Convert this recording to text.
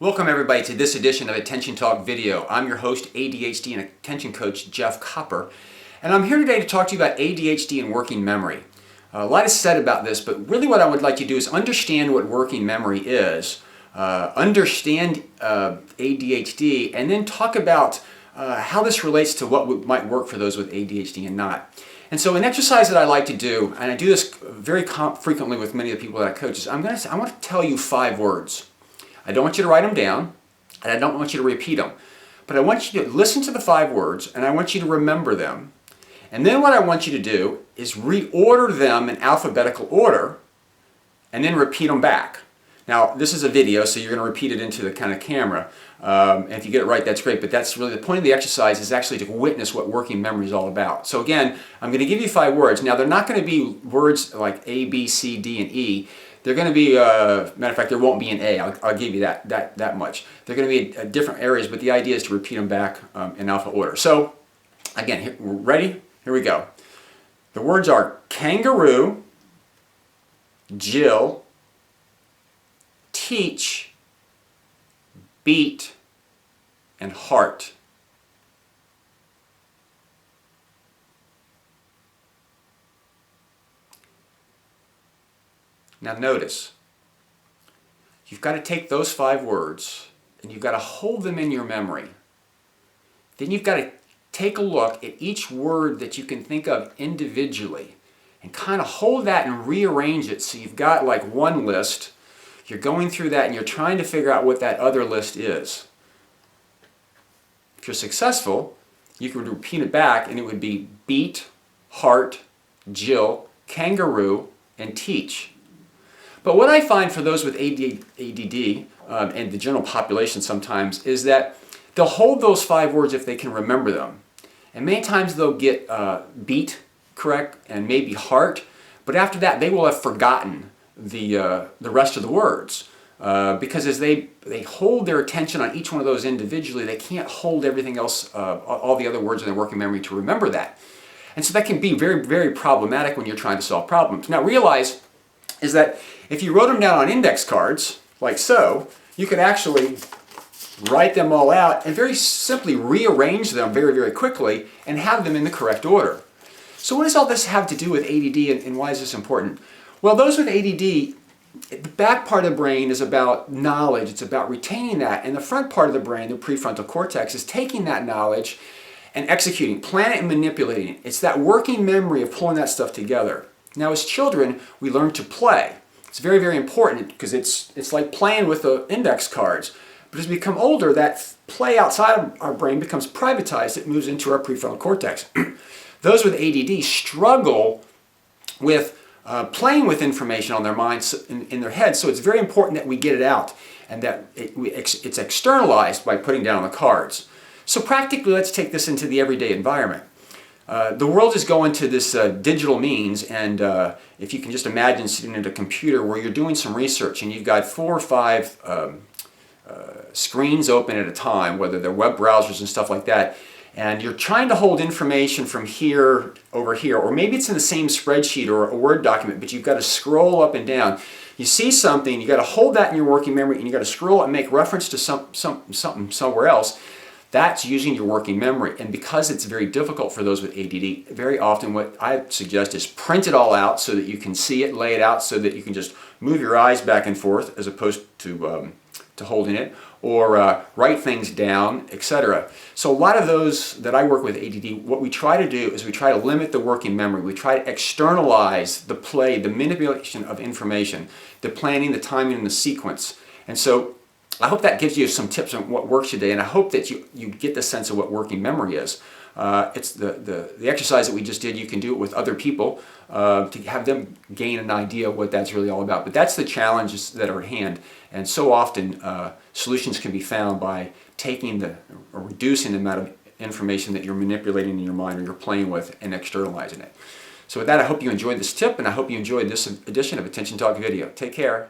Welcome everybody to this edition of Attention Talk Video. I'm your host, ADHD and Attention Coach Jeff Copper, and I'm here today to talk to you about ADHD and working memory. A lot is said about this, but really what I would like you to do is understand what working memory is, understand ADHD, and then talk about how this relates to what might work for those with ADHD and not. And so an exercise that I like to do, and I do this very frequently with many of the people that I coach, is I want to tell you 5 words. I don't want you to write them down, and I don't want you to repeat them. But I want you to listen to the 5 words, and I want you to remember them. And then what I want you to do is reorder them in alphabetical order, and then repeat them back. Now, this is a video, so you're going to repeat it into the kind of camera. And if you get it right, that's great. But that's really the point of the exercise, is actually to witness what working memory is all about. So again, I'm going to give you 5 words. Now, they're not going to be words like A, B, C, D, and E. They're going to be, matter of fact, there won't be an A. I'll give you that much. They're going to be different areas, but the idea is to repeat them back in alpha order. So, again, ready? Here we go. The words are kangaroo, Jill, teach, beat, and heart. Now notice, you've got to take those 5 words and you've got to hold them in your memory. Then you've got to take a look at each word that you can think of individually and kind of hold that and rearrange it so you've got like one list. You're going through that and you're trying to figure out what that other list is. If you're successful, you could repeat it back and it would be beat, heart, Jill, kangaroo, and teach. But what I find for those with ADD and the general population sometimes is that they'll hold those 5 words if they can remember them. And many times they'll get beat correct and maybe heart, but after that they will have forgotten the rest of the words. Because as they hold their attention on each one of those individually, they can't hold everything else, all the other words in their working memory to remember that. And so that can be very, very problematic when you're trying to solve problems. Now realize is that if you wrote them down on index cards, like so, you could actually write them all out and very simply rearrange them very, very quickly and have them in the correct order. So what does all this have to do with ADD and why is this important? Well, those with ADD, the back part of the brain is about knowledge, it's about retaining that, and the front part of the brain, the prefrontal cortex, is taking that knowledge and executing, planning and manipulating it. It's that working memory of pulling that stuff together. Now as children, we learn to play. It's very, very important because it's like playing with the index cards. But as we become older, that play outside of our brain becomes privatized. It moves into our prefrontal cortex. Those with ADD struggle with playing with information on their minds, in their heads, so it's very important that we get it out and that it's externalized by putting down on the cards. So practically, let's take this into the everyday environment. The world is going to this digital means, and if you can just imagine sitting at a computer where you're doing some research and you've got 4 or 5 screens open at a time, whether they're web browsers and stuff like that, and you're trying to hold information from here over here, or maybe it's in the same spreadsheet or a Word document, but you've got to scroll up and down. You see something, you've got to hold that in your working memory, and you've got to scroll and make reference to something somewhere else. That's using your working memory. And because it's very difficult for those with ADD, very often what I suggest is print it all out so that you can see it, lay it out so that you can just move your eyes back and forth as opposed to holding it, or write things down, etc. So a lot of those that I work with ADD, what we try to do is we try to limit the working memory. We try to externalize the play, the manipulation of information, the planning, the timing, and the sequence. And so I hope that gives you some tips on what works today, and I hope that you get the sense of what working memory is. It's the exercise that we just did. You can do it with other people to have them gain an idea of what that's really all about. But that's the challenges that are at hand, and so often solutions can be found by taking or reducing the amount of information that you're manipulating in your mind or you're playing with and externalizing it. So with that, I hope you enjoyed this tip, and I hope you enjoyed this edition of Attention Talk Video. Take care.